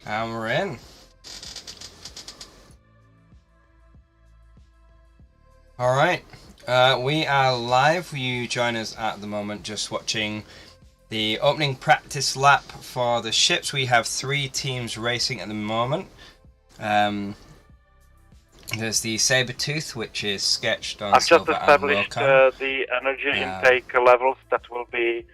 And we're in. Alright, we are live. You join us at the moment just watching the opening practice lap for the ships. We have 3 teams racing at the moment. There's the Sabertooth, which is sketched on Silver and I've just established the energy intake levels that will be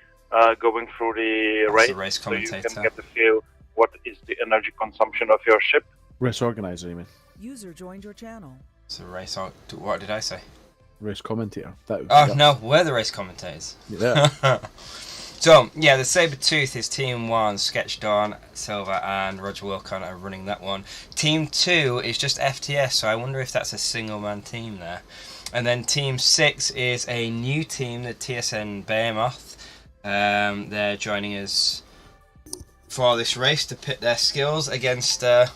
going through the race, the race commentator. So you can get a feel what is the energy consumption of your ship. Race organizer, you mean? User joined your channel. It's a race. What did I say? Race commentator. No, we're the race commentators. Yeah. So, yeah, the Sabertooth is Team 1, Sketch Dawn, Silver, and Roger Wilcon are running that one. Team 2 is just FTS, so I wonder if that's a single-man team there. And then Team 6 is a new team, the TSN Behemoth. They're joining us for this race to pit their skills against the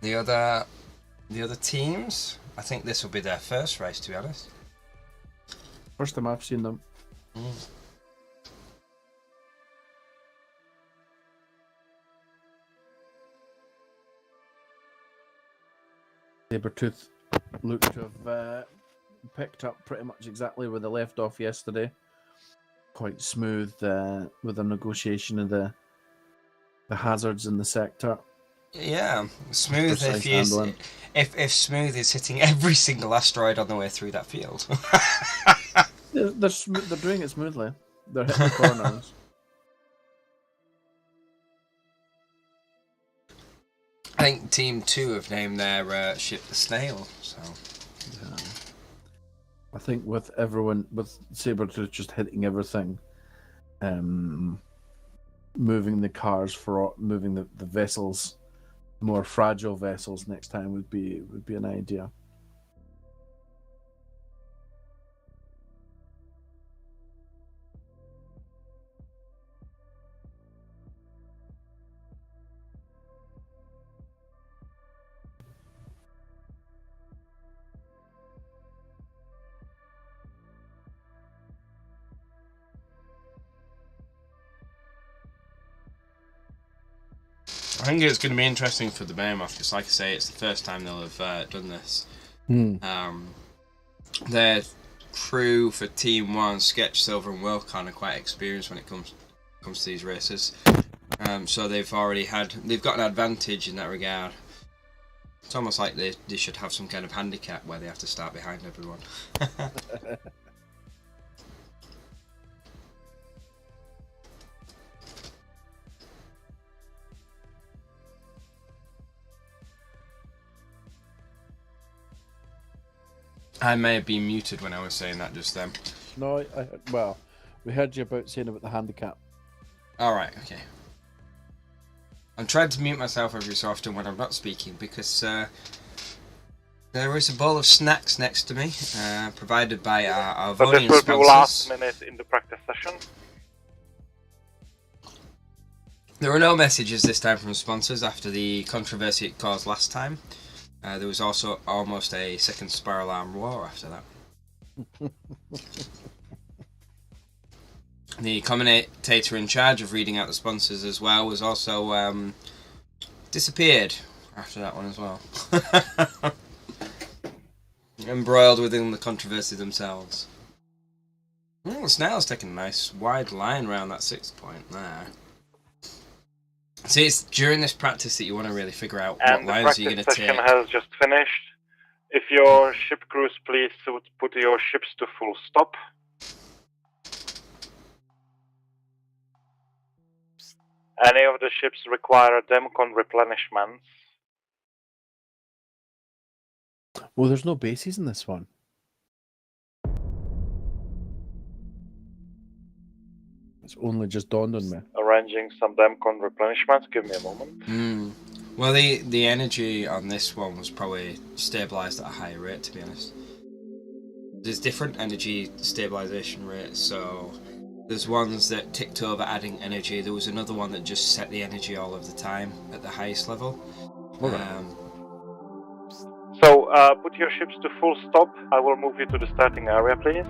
other teams. I think this will be their first race, to be honest. First time I've seen them. Sabertooth look to have picked up pretty much exactly where they left off yesterday. Quite smooth with the negotiation of the hazards in the sector. Yeah, smooth. If smooth is hitting every single asteroid on the way through that field. They're doing it smoothly. They're hitting the corners. I think Team 2 have named their ship the Snail. So, yeah. I think with Sabertooth just hitting everything, moving the cars moving the vessels, more fragile vessels next time would be an idea. I think it's going to be interesting for the Behemoth because, like I say, it's the first time they'll have done this. Their crew for Team 1, Sketch, Silver, and Wilcon are quite experienced when it comes to these races. So they've got an advantage in that regard. It's almost like they should have some kind of handicap where they have to start behind everyone. I may have been muted when I was saying that just then. No, well, we heard you saying about the handicap. Alright, okay. I'm trying to mute myself every so often when I'm not speaking because there is a bowl of snacks next to me, provided by our voting sponsors. This will be last minute in the practice session. There were no messages this time from sponsors after the controversy it caused last time. There was also almost a second spiral arm war after that. The commentator in charge of reading out the sponsors as well was also disappeared after that one as well. Embroiled within the controversy themselves. The Snail's taking a nice wide line around that 6th point there. See, it's during this practice that you want to really figure out what lines you're going to take. And the practice session has just finished. If your ship crews, please put your ships to full stop. Any of the ships require Demcon replenishments. Well, there's no bases in this one. It's only just dawned on me. Arranging some Demcon replenishments. Give me a moment. Well, the energy on this one was probably stabilised at a higher rate, to be honest. There's different energy stabilisation rates, so there's ones that ticked over adding energy. There was another one that just set the energy all of the time at the highest level. So, put your ships to full stop. I will move you to the starting area, please.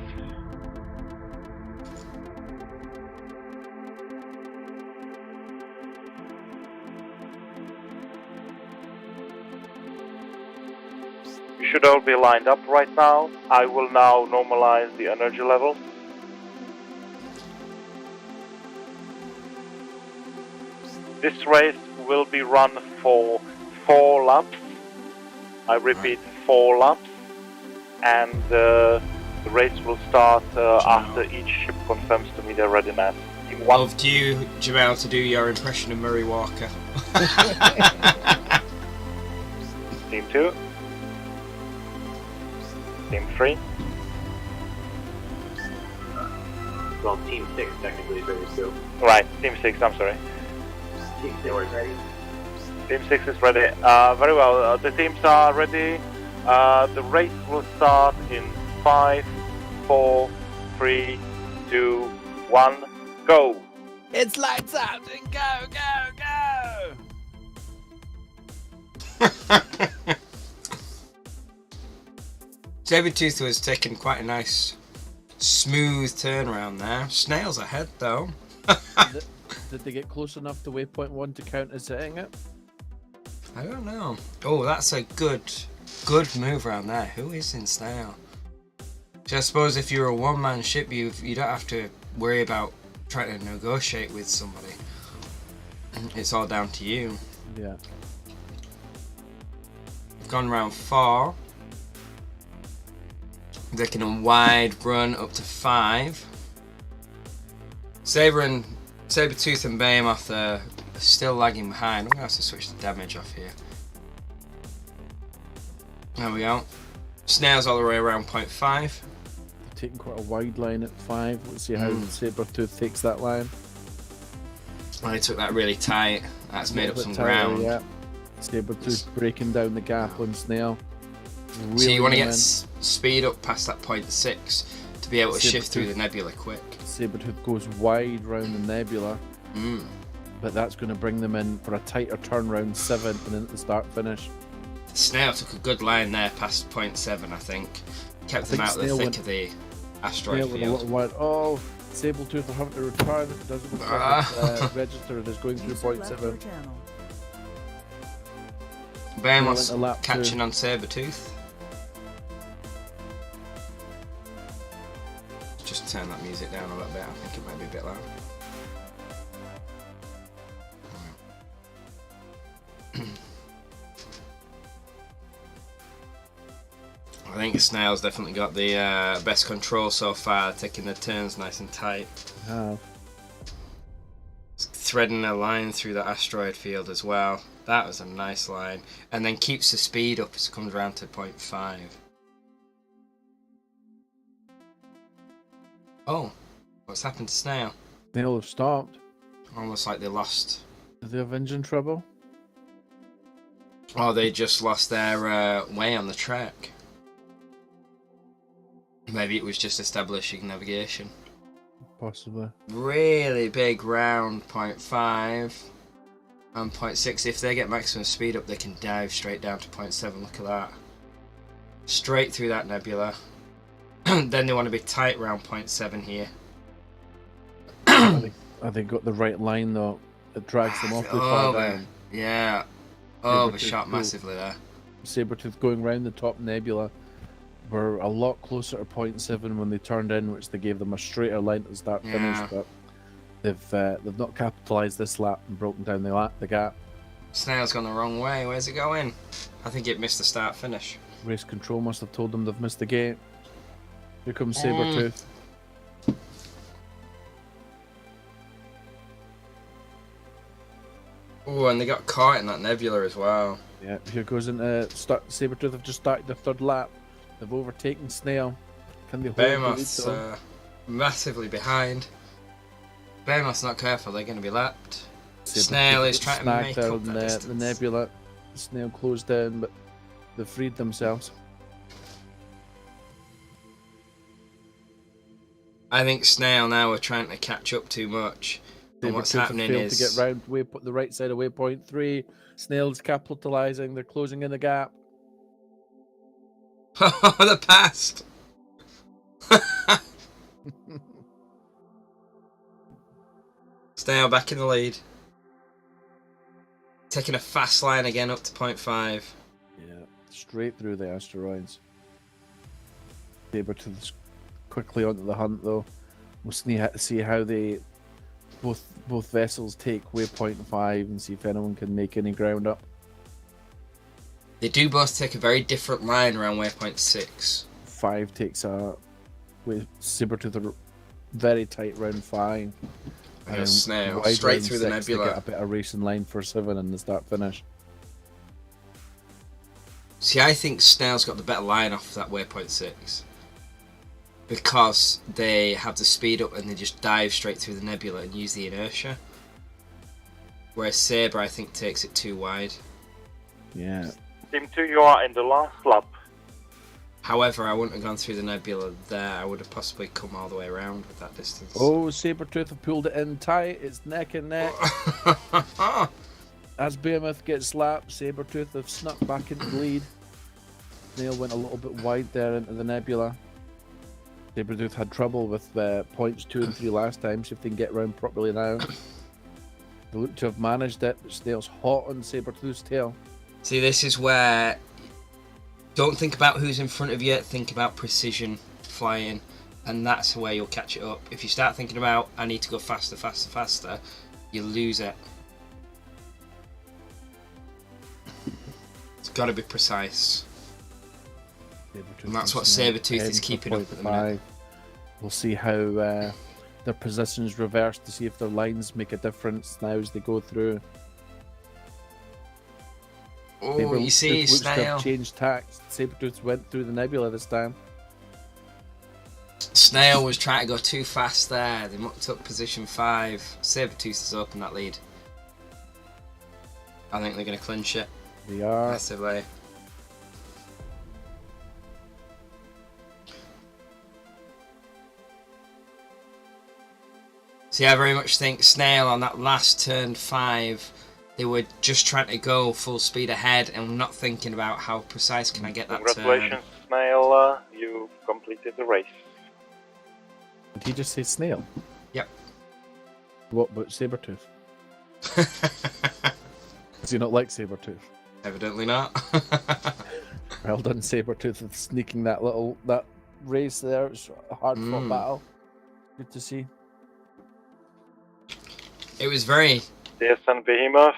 You should all be lined up right now. I will now normalize the energy levels. This race will be run for 4 laps. I repeat, 4 laps. And the race will start after each ship confirms to me their readiness. Team 1. Loved you, Jamal, to do your impression of Murray Walker. Team 2. Team 3. Well, Team 6 technically is ready still. Right, Team 6, I'm sorry. Team 6 is ready. Team 6 is ready. Very well, the teams are ready. The race will start in 5, 4, 3, 2, 1, go! It's lights out and go, go, go! Sabretooth was taking quite a nice, smooth turn around there. Snail's ahead, though. Did they get close enough to waypoint 1 to count as hitting it? I don't know. Oh, that's a good move around there. Who is in Snail? So I suppose if you're a one-man ship, you don't have to worry about trying to negotiate with somebody. It's all down to you. Yeah. Gone round 4. Taking a wide run up to 5. Sabretooth and Behemoth are still lagging behind. I'm going to have to switch the damage off here. There we go. Snail's all the way around 0.5. Taking quite a wide line at 5. Let's see how Sabretooth takes that line. I took that really tight. That's made up some Tighter, ground. Yeah. Sabretooth breaking down the gap on Snail. So you want to get in. speed up past that 0.6 to be able to shift through the nebula quick. Sabretooth goes wide round the nebula, but that's going to bring them in for a tighter turn round 7 and into the start finish. Snail took a good line there past 0.7, I think. Kept them out of the thick of the asteroid Snail with a field. little wide. Oh, Sabretooth are having to return. It doesn't look like it's registered. It's going through User left your 0.7. channel. Behemoth's Went a lap catching two. on Sabretooth. Just turn that music down a little bit. I think it might be a bit loud. I think Snail's definitely got the best control so far, taking the turns nice and tight. Threading a line through the asteroid field as well. That was a nice line. And then keeps the speed up as it comes around to 0.5. Oh, what's happened to Snail? Snail have stopped. Almost like they lost. Do they have engine trouble? Oh, they just lost their way on the track. Maybe it was just establishing navigation. Possibly. Really big round 0.5 and 0.6. If they get maximum speed up, they can dive straight down to 0.7. Look at that. Straight through that nebula. Then they want to be tight around 0.7 here. I think got the right line though. It drags them awfully far down. Yeah. Oh, they shot massively there. Sabretooth going round the top nebula were a lot closer to 0.7 when they turned in, which they gave them a straighter line to start finish, but they've not capitalised this lap and broken down the gap. Snail's gone the wrong way. Where's it going? I think it missed the start finish. Race control must have told them they've missed the gate. Here comes Sabretooth. Oh, and they got caught in that nebula as well. Yeah, here goes into Sabretooth have just started the third lap. They've overtaken Snail. Can they hold the lead Behemoth's though? massively behind. Behemoth's not careful, they're going to be lapped. Sabretooth Snail is got trying to snagged make out up in that the distance. nebula. Snail closed down, but they've freed themselves. I think Snail now are trying to catch up too much. And what's Sabretooth have happening failed is... to get round the right side of waypoint 3. Snail's capitalising. They're closing in the gap. Oh, the past! Snail back in the lead. Taking a fast line again up to 0.5. Yeah, straight through the asteroids. Sabretooth's quickly onto the hunt, though. We'll see how they both vessels take waypoint 5 and see if anyone can make any ground up. They do both take a very different line around waypoint 6. 5 takes with Sabretooth a very tight round 5. And a snail wide straight round through the 6, they nebula. get a bit of racing line for 7 in the start finish. See, I think Snail's got the better line off that waypoint 6. Because they have the speed up and they just dive straight through the nebula and use the inertia. Whereas Sabre, I think, takes it too wide. Yeah. Team 2, you are in the last lap. However, I wouldn't have gone through the nebula there. I would have possibly come all the way around with that distance. Oh, Sabretooth have pulled it in tight. It's neck and neck. As Behemoth gets slapped, Sabretooth have snuck back into the lead. Snail went a little bit wide there into the nebula. Sabretooth had trouble with points 2 and 3 last time, see if they can get around properly now. They look to have managed it, but Snail's hot on Sabretooth's tail. See, this is where... Don't think about who's in front of you, think about precision flying, and that's where you'll catch it up. If you start thinking about, I need to go faster, faster, faster, you lose it. It's got to be precise. And that's what Sabretooth is keeping up at the minute. We'll see how their positions reverse to see if their lines make a difference now as they go through. Oh, you see, looks to have Snail. changed tacks. Sabretooth went through the nebula this time. Snail was trying to go too fast there. They mucked up position 5. Sabretooth has opened that lead. I think they're going to clinch it They are. massively. See, I very much think Snail on that last turn 5, they were just trying to go full speed ahead and not thinking about how precise can I get that turn. Congratulations, Snail. You've completed the race. Did he just say Snail? Yep. What about Sabretooth? Does he not like Sabretooth? Evidently not. Well done, Sabretooth, with sneaking that race there. It's a hard fought battle. Good to see. It was very TSN Behemoth,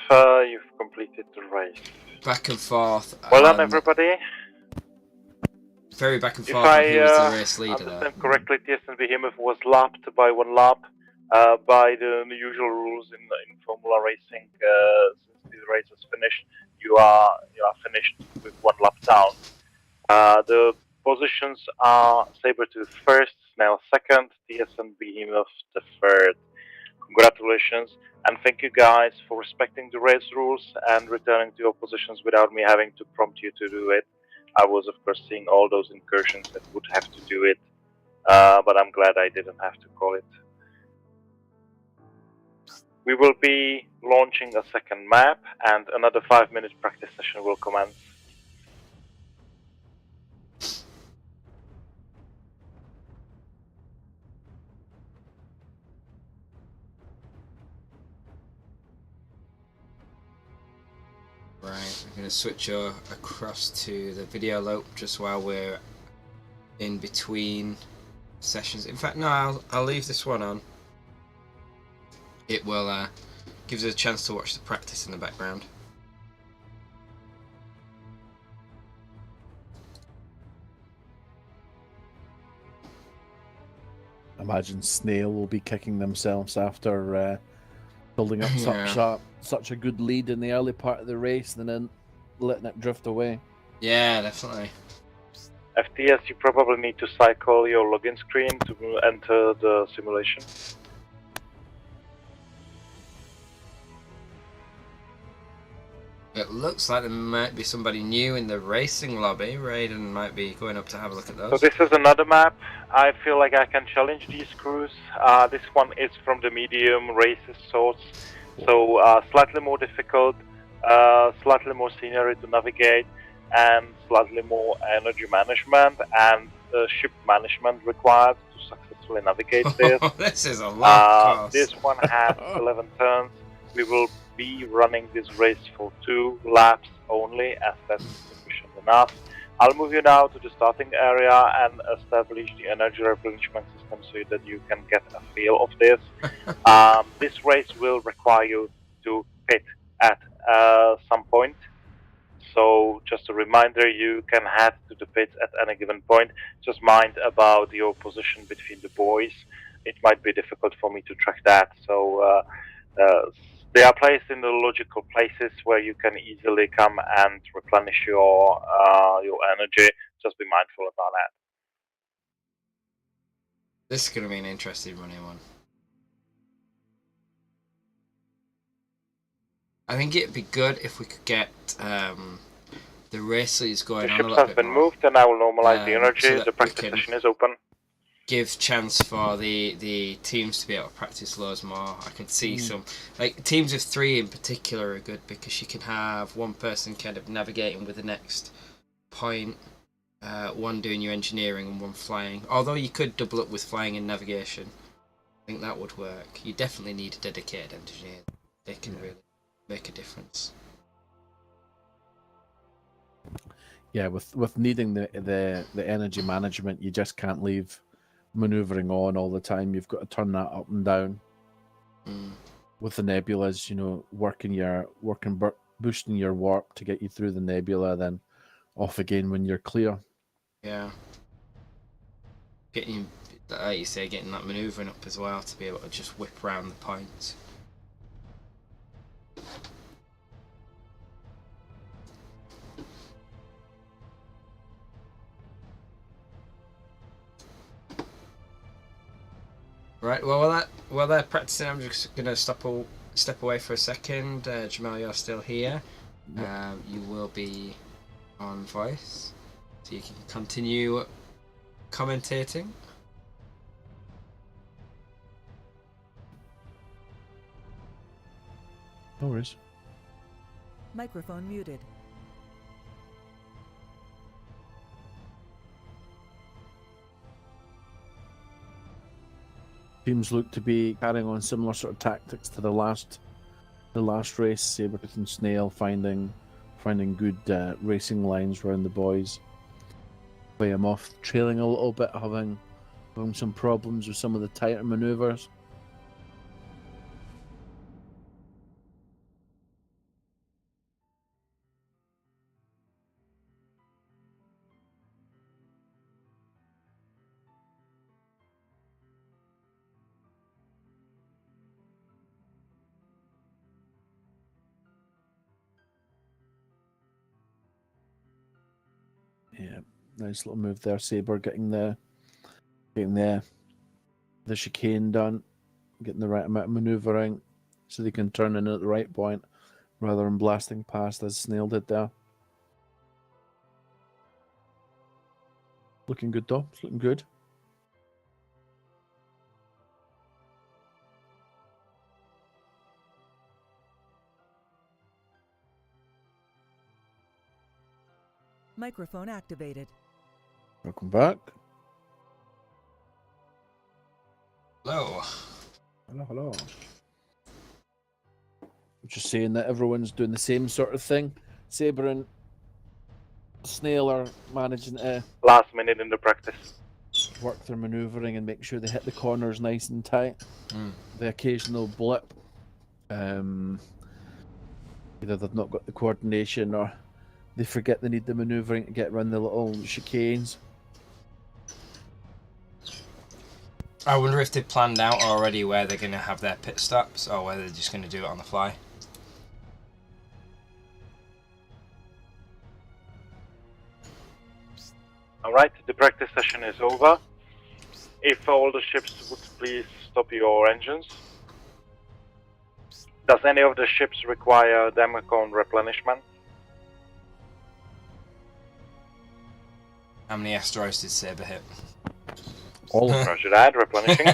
you've completed the race. back and forth. Well done, everybody. Very back and If forth. I Who was the race leader there? understand correctly, TSN Behemoth was lapped by 1 lap by the usual rules in Formula Racing. Since the race was finished, you are finished with 1 lap down. The positions are Sabretooth first, Snail second, TSN Behemoth the third. Congratulations, and thank you guys for respecting the race rules and returning to your positions without me having to prompt you to do it. I was, of course, seeing all those incursions that would have to do it, but I'm glad I didn't have to call it. We will be launching a second map, and another 5-minute practice session will commence. Right, we're going to switch across to the video loop just while we're in between sessions. In fact, no, I'll leave this one on. It will give us a chance to watch the practice in the background. Imagine Snail will be kicking themselves after building up such a good lead in the early part of the race and then letting it drift away. Yeah, definitely. FTS, you probably need to cycle your login screen to enter the simulation. It looks like there might be somebody new in the racing lobby. Raiden might be going up to have a look at those. So this is another map. I feel like I can challenge these crews. This one is from the medium races sorts, so slightly more difficult, slightly more scenery to navigate, and slightly more energy management and ship management required to successfully navigate this. This is a lot. This one has 11 turns. We will be running this race for 2 laps only, as that's sufficient enough. I'll move you now to the starting area and establish the energy replenishment system so that you can get a feel of this. This race will require you to pit at some point. So just a reminder, you can head to the pit at any given point. Just mind about your position between the boys. It might be difficult for me to track that. So they are placed in the logical places where you can easily come and replenish your energy. Just be mindful about that. This is going to be an interesting running one. I think it'd be good if we could get the races going The on a ships little have bit been more. moved and I will normalize the energy. So that The practice session is open. Give chance for the teams to be able to practice loads more. I can see some, like teams of 3 in particular are good because you can have one person kind of navigating with the next point, one doing your engineering and one flying. Although you could double up with flying and navigation. I think that would work. You definitely need a dedicated engineer. They can really make a difference. Yeah, with needing the energy management, you just can't leave maneuvering on all the time. You've got to turn that up and down. With the nebulas, you know, boosting your warp to get you through the nebula, then off again when you're clear. Yeah. Getting, like you say, getting that manoeuvring up as well to be able to just whip around the points. Right, well, while they're practicing, I'm just going to step away for a second. Jamal, you're still here. Yep. You will be on voice, so you can continue commentating. No worries. Microphone muted. Teams look to be carrying on similar sort of tactics to the last race. Sabretooth and Snail finding good racing lines around the boys. Play them off, trailing a little bit, having some problems with some of the tighter maneuvers. Yeah, nice little move there. Saber getting the chicane done, getting the right amount of maneuvering so they can turn in at the right point rather than blasting past as Snail did there. Looking good though. It's looking good. Microphone activated. Welcome back. Hello. Hello. Just saying that everyone's doing the same sort of thing. Saber and Snail are managing to last minute in the practice. Work their maneuvering and make sure they hit the corners nice and tight. The occasional blip. Either they've not got the coordination or they forget they need the maneuvering to get around the little chicanes. I wonder if they planned out already where they're going to have their pit stops or whether they're just going to do it on the fly. Alright, the practice session is over. If all the ships would please stop your engines. Does any of the ships require Demicon replenishment? How many asteroids did Saber hit? All of them. Roger that, replenishing.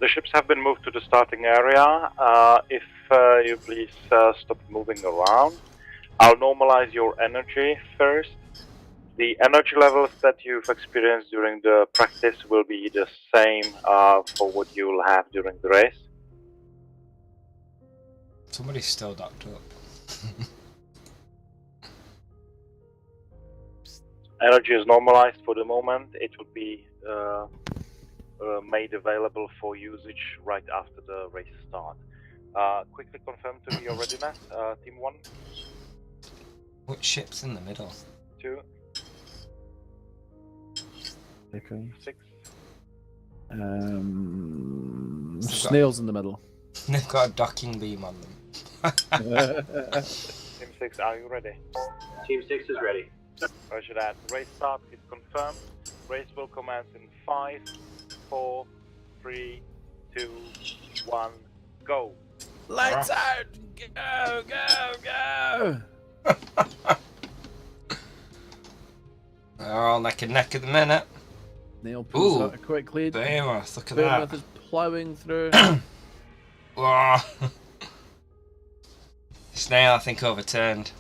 The ships have been moved to the starting area. If you please stop moving around. I'll normalize your energy first. The energy levels that you've experienced during the practice will be the same for what you'll have during the race. Somebody's still docked up. Energy is normalized for the moment. It will be made available for usage right after the race start. Quickly confirm to me your readiness, Team 1. What ship's in the middle? 2, Okay. 6. Snails in the middle. They've got a docking beam on them. Team 6, are you ready? Team 6 is ready. Roger that. Race start is confirmed. Race will commence in 5, 4, 3, 2, 1, go. Lights out! Go, go, go! They're all neck and neck at the minute. Snail pulls Ooh. out a quick lead. Behemoth, look at Behemoth that. is ploughing through. Whoa. Snail, I think, overturned.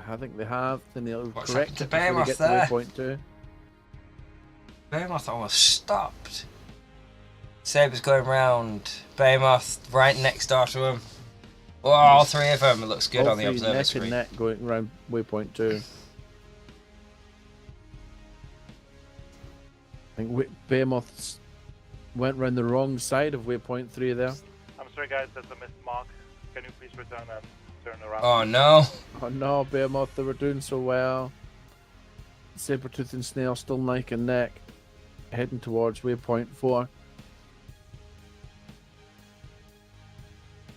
I think they have. Then they'll What's correct happened to it before they Behemoth get there? to waypoint 2. Behemoth almost stopped. Saber's going round. Behemoth right next door to him. Oh, all three of them. It looks good All on the three observer neck screen. and neck going around waypoint 2. I think Behemoth went round the wrong side of waypoint 3 there. I'm sorry guys, that's a missed mark. Can you please return and turn around? Oh no. Oh no, Behemoth, they were doing so well. Sabertooth and Snail still neck and neck, heading towards waypoint 4.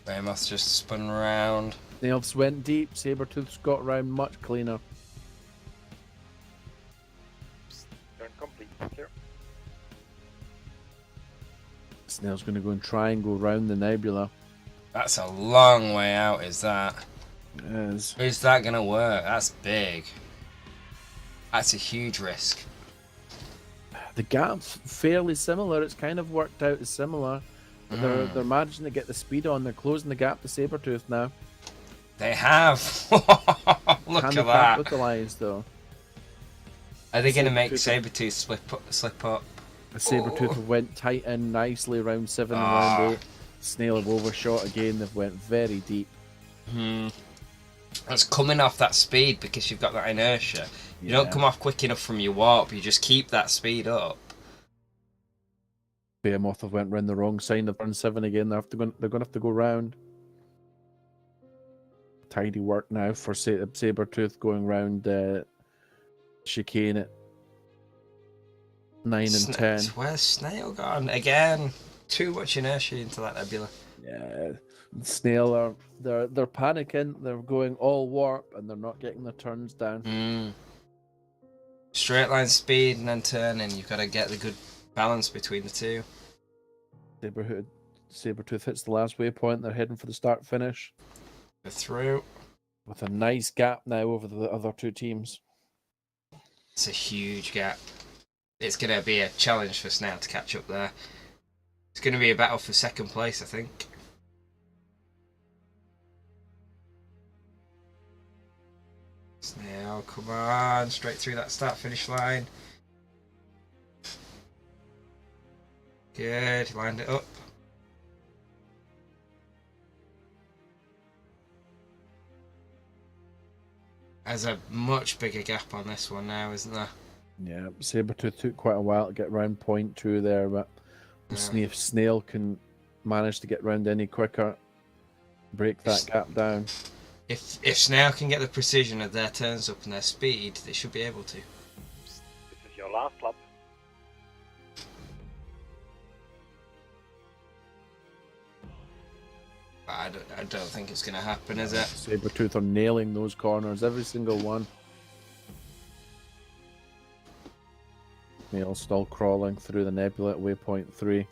Behemoth just spun round. Snails went deep, Sabertooth's got round much cleaner. Turn complete. Clear. Snail's going to go and try and go round the nebula. That's a long way out, is that? Yes. Is that going to work? That's big. That's a huge risk. The gap's fairly similar. It's kind of worked out as similar. But they're managing to get the speed on. They're closing the gap to Sabertooth now. They have. Look Can at they that. capitalize though? Are they going to make Sabertooth- Sabertooth slip up? Sabertooth went tight in nicely round 7 and Ah. round 8. Snail have overshot again. They've went very deep. That's coming off that speed because you've got that inertia. You Yeah. don't come off quick enough from your warp. You just keep that speed up. Behemoth have went round the wrong side of turn 7 again. They're going to have to go round. Tidy work now for Sabertooth going round chicane at 9 and 10. Where's Snail gone? Again, too much inertia into that nebula. Yeah, Snail are they're panicking. They're going all warp and they're not getting the turns down. Straight line speed and then turning. You've got to get the good balance between the two. Sabertooth hits the last waypoint. They're heading for the start finish They're through. with a nice gap now over the other two teams. It's a huge gap. It's going to be a challenge for Snail to catch up there. It's going to be a battle for second place, I think. Snail, come on, straight through that start-finish line. Good, lined it up. There's a much bigger gap on this one now, isn't there? Yeah, Sabertooth took quite a while to get round point 2 there, but Yeah. if Snail can manage to get round any quicker, break that gap down. If Snail can get the precision of their turns up and their speed, they should be able to. This is your last lap. But I don't think it's going to happen, is it? Sabertooth are nailing those corners, every single one. Snail still crawling through the nebula at waypoint 3.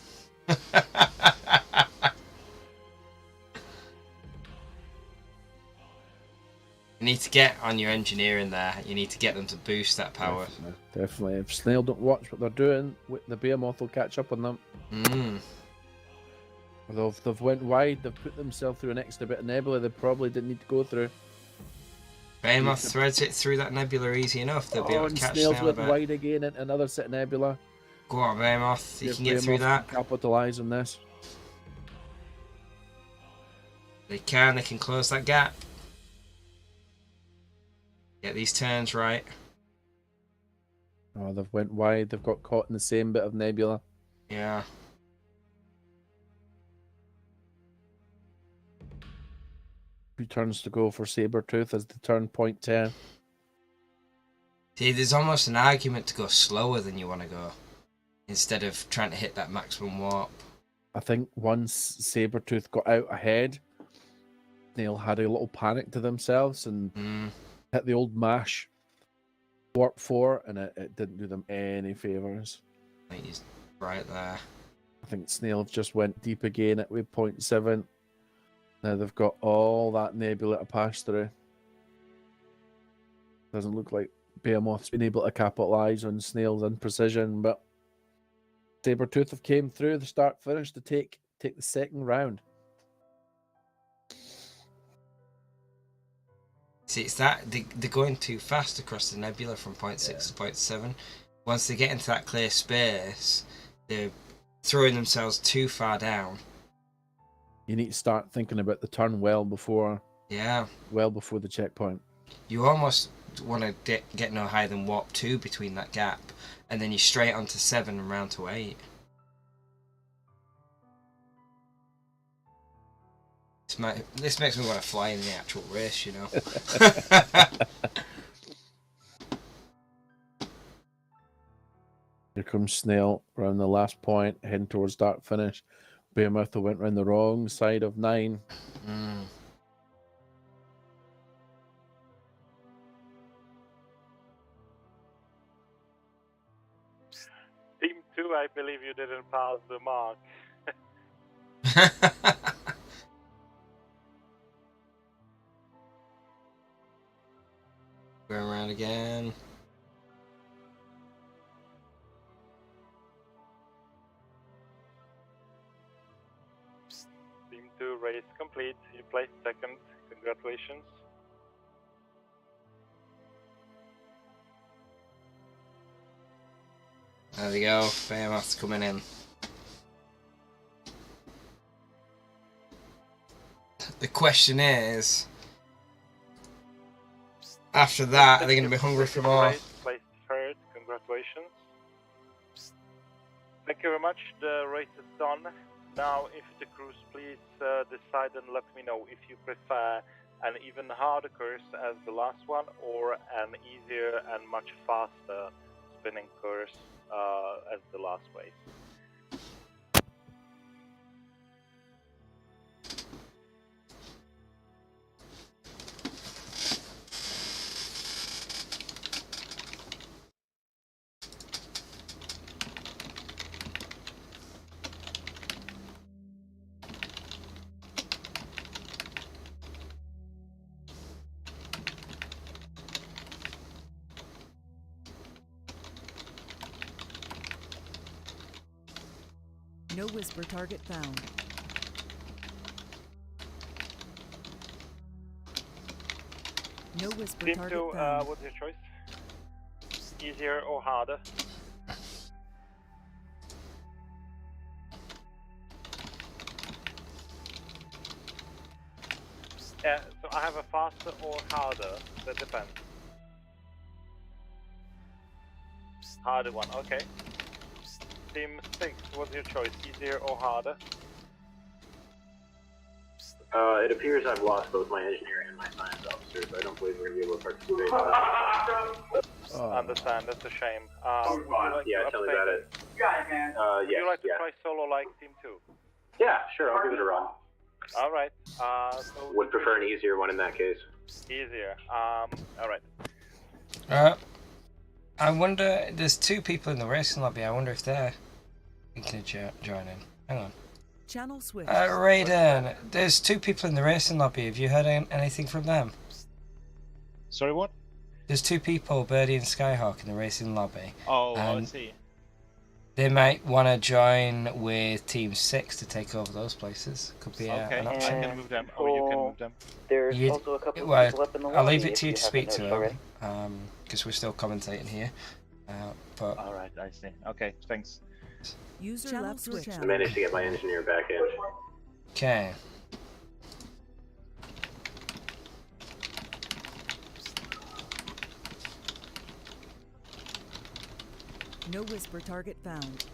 You need to get on your engineering there. You need to get them to boost that power. Definitely. If Snail don't watch what they're doing, the Behemoth will catch up on them. Although if they've went wide, they've put themselves through an extra bit of nebula they probably didn't need to go through. Behemoth threads it through that nebula easy enough. They'll be able to and catch Snails Snail a went bit. wide again into another set of nebula. Go on, Behemoth. You If can get through Behemoth that. can capitalise on this. They can close that gap. Get these turns right. Oh, they've went wide. They've got caught in the same bit of nebula. Yeah. Two turns to go for Sabretooth as they turn point 10. See, there's almost an argument to go slower than you want to go, instead of trying to hit that maximum warp. I think once Sabretooth got out ahead, Snail had a little panic to themselves and hit the old mash warp 4, and it didn't do them any favours. I think he's right there. I think Snail just went deep again at waypoint 7. Now they've got all that nebula to pass through. Doesn't look like Behemoth's been able to capitalise on Snail's imprecision, but Sabretooth have came through the start finish to take the second round. See, it's that they're going too fast across the nebula from point 6 to point 7. Once they get into that clear space, they're throwing themselves too far down. You need to start thinking about the turn well before the checkpoint. You almost want to get no higher than warp 2 between that gap, and then you're straight onto 7 and round to 8. This makes me want to fly in the actual race, you know. Here comes Snail around the last point, heading towards start finish. Behemoth went round the wrong side of 9. Team 2, I believe you didn't pass the mark. Going around again. Team 2 race complete. You placed second. Congratulations. There we go. Behemoth's coming in. The question is, after that, are they going to be hungry for more? Race placed third. Congratulations. Thank you very much. The race is done. Now, if the crews please decide and let me know if you prefer an even harder course as the last one or an easier and much faster spinning course as the last race. No whisper target found. No whisper Team target 2, found. what's your choice? Easier or harder? Yeah, so I have a faster or harder, that depends. Harder one, okay. Team 6, what's your choice, easier or harder? It appears I've lost both my engineer and my science officers. I don't believe we're going to be able to participate. Understand, that's a shame. Would you like Yeah, to tell me abstain? about it. Would Yes, you like to yeah. try solo like Team 2? Yeah, sure, I'll give it a run. Alright, so Would prefer an easier one in that case. easier. Alright. I wonder, there's 2 people in the racing lobby. I wonder if they're thinking of join in. Hang on. Channel switch. Raiden, there's 2 people in the racing lobby. Have you heard anything from them? Sorry, what? There's 2 people, Birdie and Skyhawk, in the racing lobby. Oh, I And- see. They might want to join with Team 6 to take over those places. Could be Okay, an I option. can move them. Oh, you can move them. There's You'd- also a couple of well, people up in the I'll lobby leave it if to you you to haven't speak to noticed them, already. because we're still commentating here. But All right, I see. Okay, thanks. User Channel left your switch. I channel. managed to get my engineer back in. okay. No whisper target found.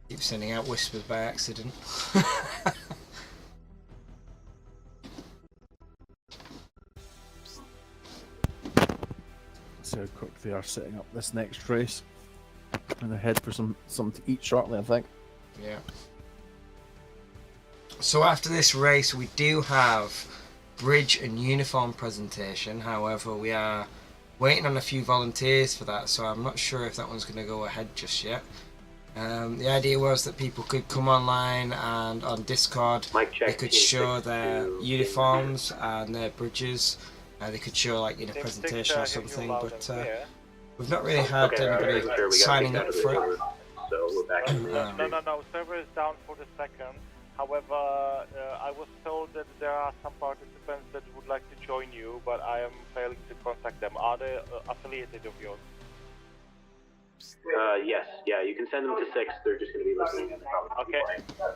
Keep sending out whispers by accident. So quick they are setting up this next race. And they're head for something to eat shortly, I think. Yeah. So after this race, we do have bridge and uniform presentation. However, we are waiting on a few volunteers for that, so I'm not sure if that one's going to go ahead just yet. The idea was that people could come online and on Discord Mic they check. could Team show 6 their to uniforms and their bridges. They could show like in a Team presentation 6, or hear you something, loud but and clear. we've not really had Okay, anybody making sure we got signing kicked out up of the for it. server. So we're back in the No, server is down for the second. However, I was told that there are some participants that would like to join you, but I am failing to contact them. Are they affiliated of yours? Yes, yeah, you can send them to 6. They're just going to be listening and probably Okay. playing.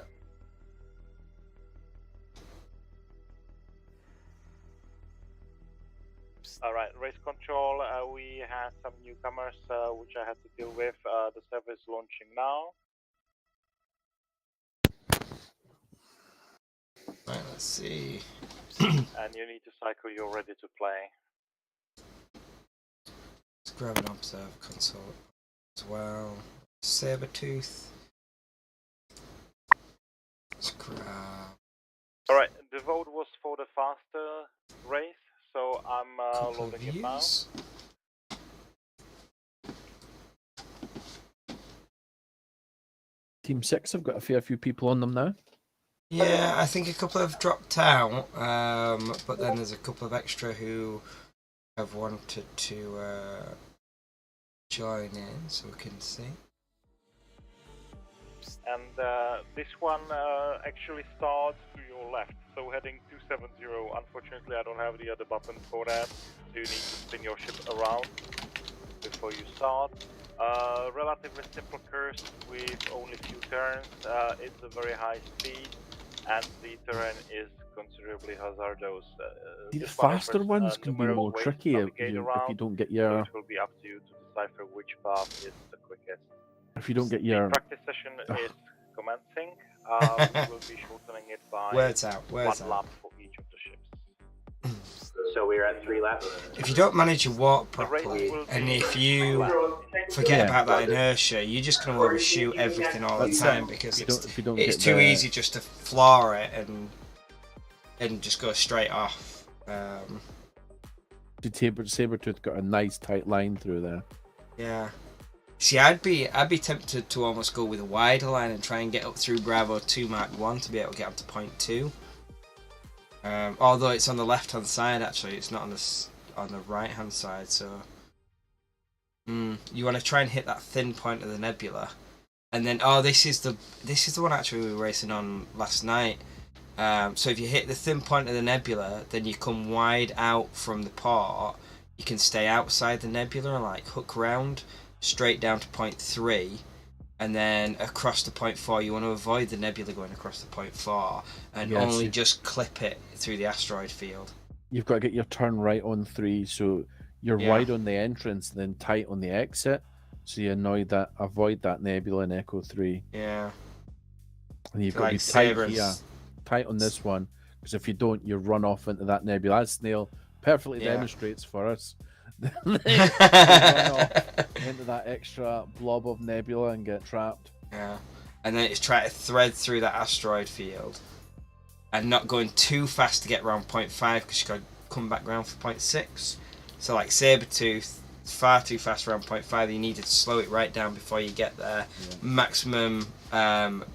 Alright, race control. We had some newcomers which I had to deal with. The server is launching now. Right, let's see. And you need to cycle, you're ready to play. Let's grab an observe console as well. Sabertooth. Let's grab. Alright, the vote was for the faster race, so I'm couple of loading it now. views. Team 6 have got a fair few people on them now. Yeah, I think a couple have dropped out, but then there's a couple of extra who have wanted to join in, so we can see. And this one actually starts to your left, so heading 270. Unfortunately, I don't have the other button for that, so you need to spin your ship around before you start. Relatively simple course with only few turns. It's a very high speed, and the terrain is considerably hazardous. The this one faster offers, ones can be numerous more ways to tricky if navigate you around, don't get so your it will be up to you to decipher which path is the quickest. get The your practice session is commencing. We will be shortening it by Words out, words one out. lap for each of the ships. So we're at 3 laps. If you don't manage your walk The race properly, will and be if you forget Yeah. about that inertia, you're just going to overshoot everything all the That's time it. because if you don't it's get too the- easy just to floor it and just go straight off. The Sabertooth got a nice tight line through there. Yeah. See, I'd be tempted to almost go with a wider line and try and get up through Bravo 2 Mark 1 to be able to get up to point 2. Although it's on the left hand side, actually, it's not on the right hand side. So you want to try and hit that thin point of the nebula, and then this is the one actually we were racing on last night. So if you hit the thin point of the nebula, then you come wide out from the port. You can stay outside the nebula and like hook round straight down to point 3. And then across to point 4, you want to avoid the nebula going across to point 4 and Yes, only you- just clip it through the asteroid field. You've got to get your turn right on 3, so you're Yeah. wide on the entrance, then tight on the exit. So you avoid that nebula in Echo 3. Yeah. And you've So got like to be tight Sabres. here, tight on this one, because if you don't, you run off into that nebula. As Snail perfectly Yeah. demonstrates for us. They run off into that extra blob of nebula and get trapped. Yeah. And then it's trying to thread through that asteroid field and not going too fast to get around point 5 because you got to come back round for point 6. So like Sabertooth, it's far too fast around point 5. You needed to slow it right down before you get there. Yeah. Maximum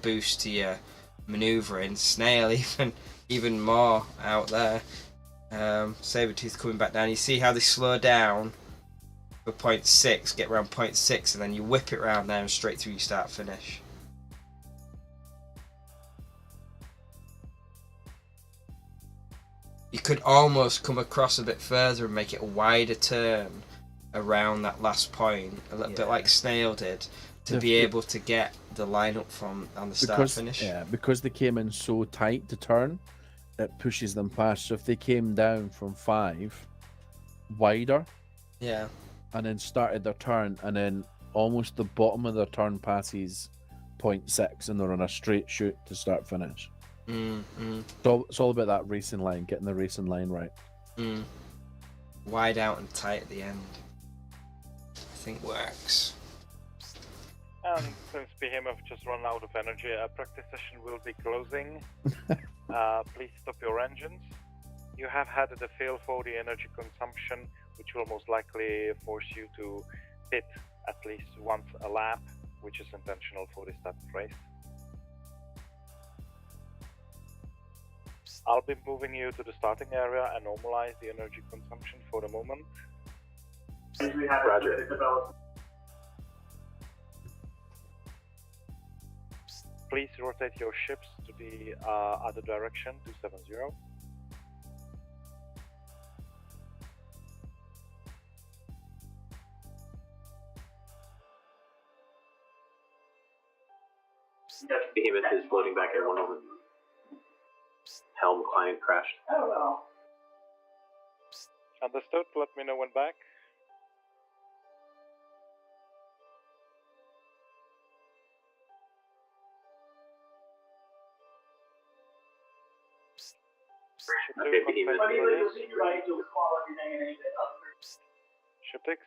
boost to your manoeuvring. Snail even more out there. Sabertooth coming back down. You see how they slow down for point 6, get around point 6, and then you whip it round there and straight through your start finish. You could almost come across a bit further and make it a wider turn around that last point, a little bit like Snail did, to be able to get the lineup from on the start finish. Yeah, because they came in so tight to turn, it pushes them past. So if they came down from 5 wider, Yeah. and then started their turn, and then almost the bottom of their turn passes point 6, and they're on a straight shoot to start finish. So it's all about that racing line, getting the racing line right. Wide out and tight at the end, I think works. And since Behemoth just run out of energy, a practice session will be closing. Please stop your engines. You have had the fail for the energy consumption, which will most likely force you to pit at least once a lap, which is intentional for this type of race. I'll be moving you to the starting area and normalize the energy consumption for the moment. Roger. Please rotate your ships to the other direction, 270. Behemoth is floating back in one moment. Helm client crashed. Understood, let me know when back. Okay, Behemoth. Shiptix,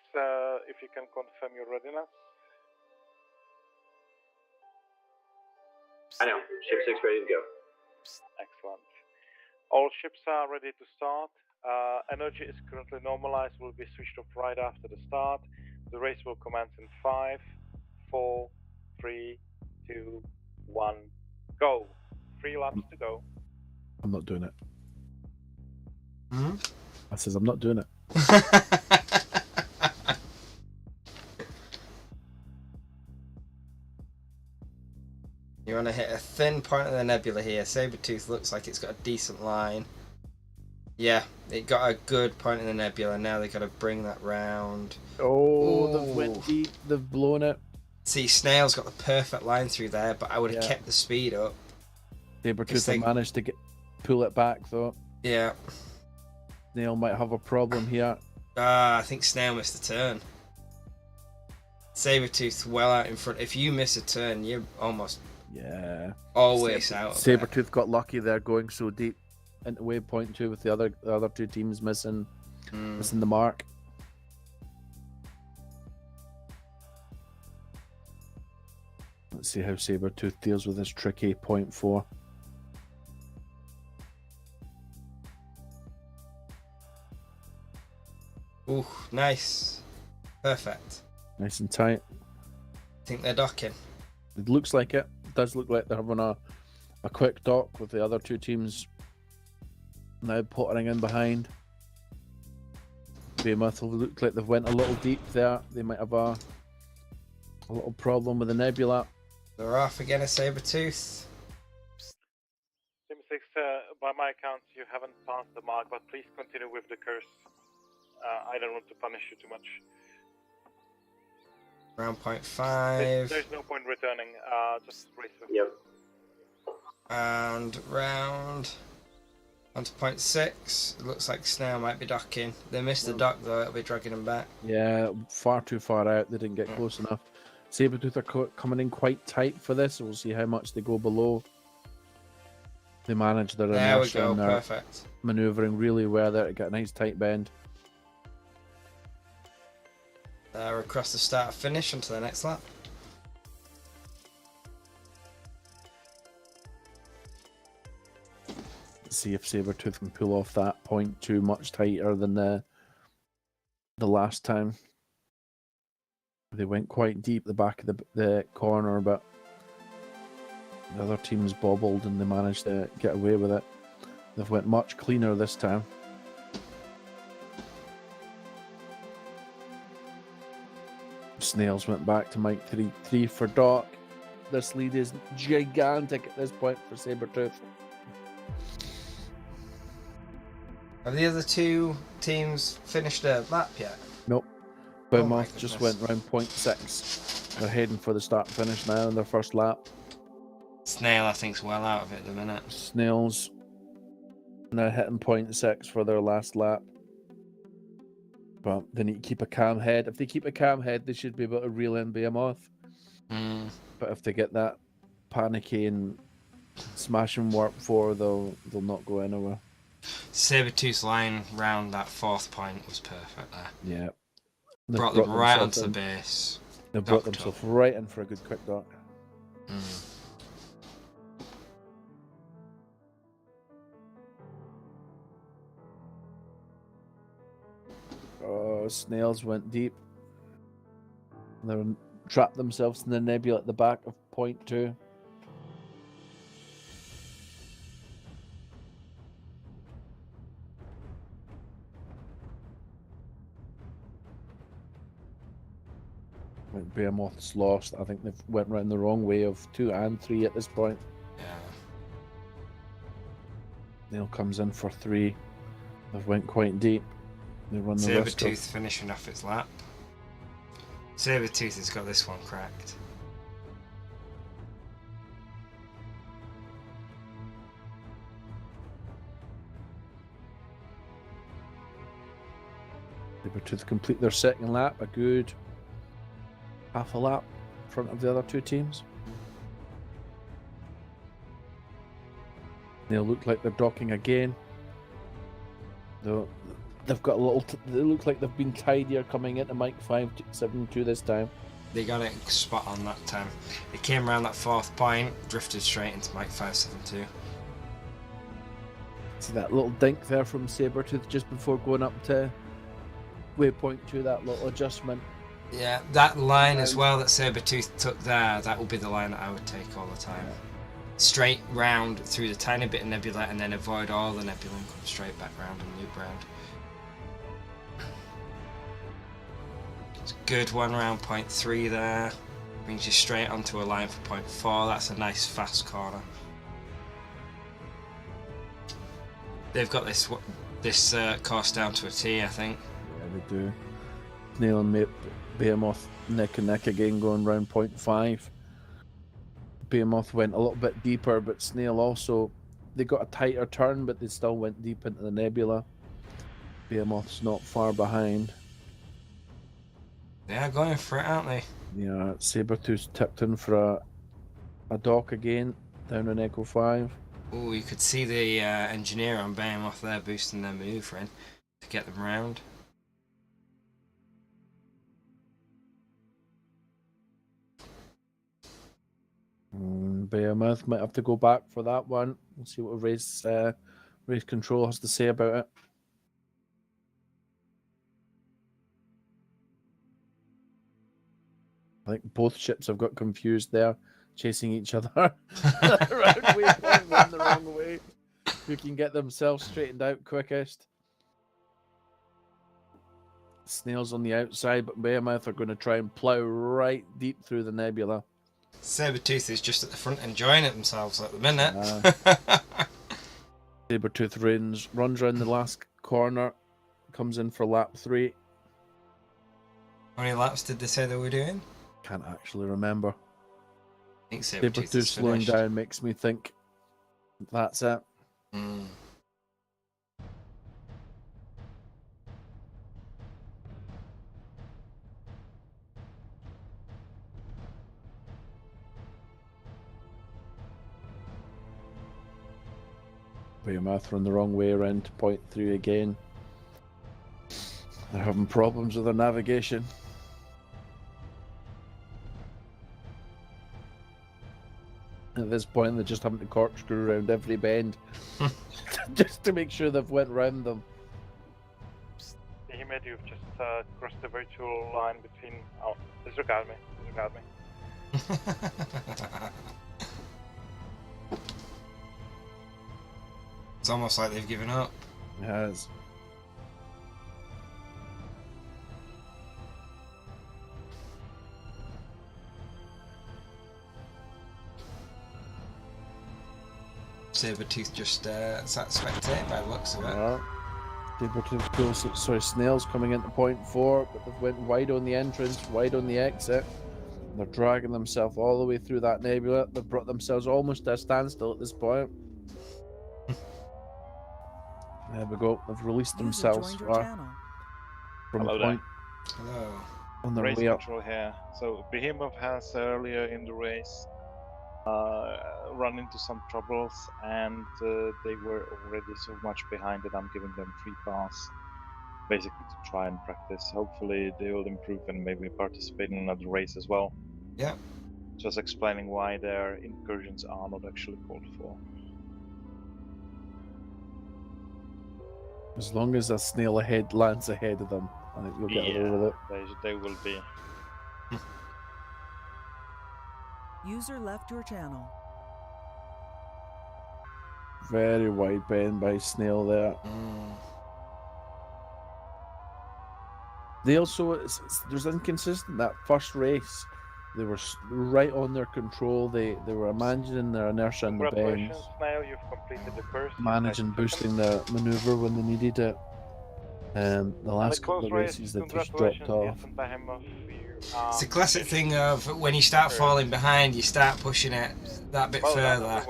if you can confirm your readiness. I know. Ship 6 ready to go. Excellent. All ships are ready to start. Energy is currently normalized, will be switched off right after the start. The race will commence in 5, 4, 3, 2, 1, go. 3 laps to go. I'm not doing it. Hmm? I says I'm not doing it. You want to hit a thin point of the nebula here. Sabretooth looks like it's got a decent line. Yeah, it got a good point in the nebula. Now they've got to bring that round. Oh, they've Ooh. went deep. They've blown it. See, Snail's got the perfect line through there, but I would have kept the speed up. Sabretooth have managed to pull it back, though. Yeah. Snail might have a problem here. I think Snail missed the turn. Sabretooth well out in front. If you miss a turn, you're almost always out. Sabretooth got lucky there going so deep into waypoint 2 with the other two teams missing the mark. Let's see how Sabretooth deals with this tricky point 4. Ooh, nice. Perfect. Nice and tight. Think they're docking. It looks like it. It does look like they're having a quick dock with the other two teams now pottering in behind. Behemoth look like they've went a little deep there. They might have a little problem with the nebula. They're off again, a Sabretooth. Sim 6, by my account, you haven't passed the mark, but please continue with the curse. I don't want to punish you too much. Round point 5. There's no point returning, just race with. Yep. And round onto point 6. It looks like Snail might be docking. They missed the dock though, it'll be dragging them back. Yeah, far too far out. They didn't get close enough. Sabretooth are coming in quite tight for this, so we'll see how much they go below. They manage their inertia and their perfect. manoeuvring really well there to get a nice tight bend. They're across the start finish onto the next lap. Let's see if Sabretooth can pull off that point 2 much tighter than the last time. They went quite deep the back of the corner, but the other teams bobbled and they managed to get away with it. They've went much cleaner this time. Snails went back to Mike 3 for Doc. This lead is gigantic at this point for Sabretooth. Have the other two teams finished a lap yet? Nope. Oh my Behemoth just goodness. went round 0.6. They're heading for the start finish now in their first lap. Snail, I think, is well out of it at the minute. Snails now hitting 0.6 for their last lap. But they need to keep a calm head. If they keep a calm head, they should be able to reel in Behemoth. But if they get that panicky and smashing warp 4, they'll not go anywhere. Sabretooth's line round that 4th point was perfect there. Yeah. Brought them right onto the base. They brought Docked themselves up. right in for a good quick dock. Oh, Snails went deep. They trapped themselves in the nebula at the back of point 2. Behemoth's lost. I think they've went round the wrong way of 2 and 3 at this point. Yeah. Neil comes in for 3. They've went quite deep. They run the risk of... Sabretooth finishing off its lap. Sabretooth has got this one cracked. Sabretooth complete their second lap, a good half a lap in front of the other 2 teams. They look like they're docking again. They've got a little. They look like they've been tidier coming into Mike 572 this time. They got it spot on that time. They came around that 4th point, drifted straight into Mike 572. See that little dink there from Sabretooth just before going up to waypoint 2, that little adjustment. Yeah, that line as well that Sabretooth took there, that would be the line that I would take all the time. Straight round through the tiny bit of nebula and then avoid all the nebula and come straight back round and loop round. It's a good one round point 3 there. Brings you straight onto a line for point 4. That's a nice fast corner. They've got this course down to a T, I think. Yeah, they do. Snail and Behemoth neck and neck again, going round point 5. Behemoth went a little bit deeper, but Snail also, they got a tighter turn, but they still went deep into the nebula. Behemoth's not far behind. They are going for it, aren't they? Yeah, Sabretooth's tipped in for a dock again, down in Echo 5. Oh, you could see the engineer on Behemoth there boosting their move in to get them round. Behemoth might have to go back for that one. We'll see what race control has to say about it. I think both ships have got confused there, chasing each other around waypoint, going the wrong way. Who can get themselves straightened out quickest? Snails on the outside, but Behemoth are going to try and plough right deep through the nebula. Sabretooth is just at the front enjoying it themselves at the minute. Sabretooth runs around the last corner, comes in for lap 3. How many laps did they say they were doing? Can't actually remember. I think Sabretooth Sabretooth is slowing finished. down makes me think that's it. Behemoth run the wrong way around to point 3 again. They're having problems with their navigation. At this point, they're just having to corkscrew around every bend just to make sure they've went round them. Behemoth, you've just crossed the virtual line between. Oh, disregard me. Disregard me. It's almost like they've given up. It has. Sabretooth just sat spectating by the looks of it. Sabretooth goes, sorry, Snail's coming into point 4, but they've went wide on the entrance, wide on the exit. They're dragging themselves all the way through that nebula. They've brought themselves almost to a standstill at this point. There we go. They've released User themselves joined your channel. from Hello point Hello. on their Race way up. control here. So Behemoth has earlier in the race run into some troubles, and they were already so much behind that I'm giving them free pass, basically to try and practice. Hopefully they will improve and maybe participate in another race as well. Yeah. Just explaining why their incursions are not actually called for. As long as a snail ahead lands ahead of them, I think you'll get away with it. They will be. User left your channel. Very wide bend by Snail there. They also, there's inconsistent. That first race, they were right on their control. They were managing their inertia in the bends, Congratulations, Snail, you've completed the first. managing boosting the maneuver when they needed it. The last couple of races, they just dropped off. It's a classic thing of when you start falling behind, you start pushing it that bit further,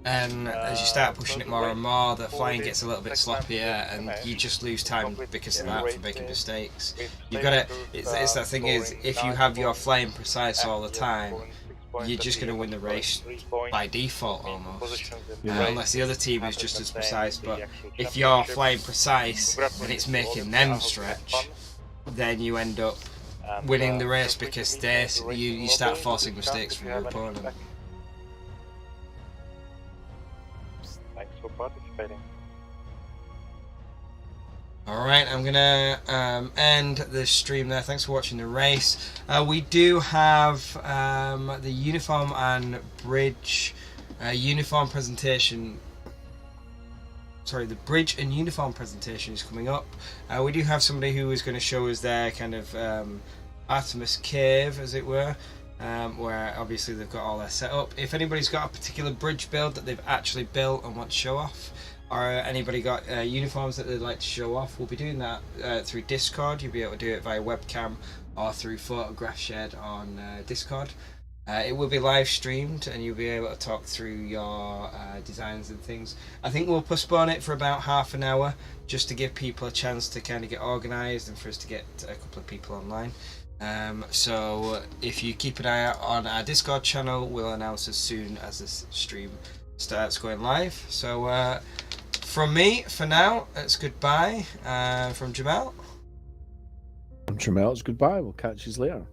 and as you start pushing it more and more, the flying gets a little bit sloppier, and you just lose time because of that for making mistakes. You've got to. It's that thing is, if you have your flying precise all the time, you're just going to win the race by default almost, unless the other team is just as precise. But if you're flying precise and it's making them stretch, then you end up winning the race because you start forcing mistakes from your opponent. Thanks for participating. Alright, I'm gonna end the stream there. Thanks for watching the race. We do have the uniform and bridge uniform presentation. Sorry, the bridge and uniform presentation is coming up. We do have somebody who is going to show us their kind of Artemis cave, as it were, where obviously they've got all their setup. If anybody's got a particular bridge build that they've actually built and want to show off, or anybody got uniforms that they'd like to show off, we'll be doing that through Discord. You'll be able to do it via webcam or through photograph shared on Discord. It will be live streamed and you'll be able to talk through your designs and things. I think we'll postpone it for about half an hour just to give people a chance to kind of get organised and for us to get a couple of people online. So if you keep an eye out on our Discord channel, we'll announce as soon as this stream starts going live. So from me, for now, it's goodbye. From Jamal. From Jamal, it's goodbye. We'll catch you later.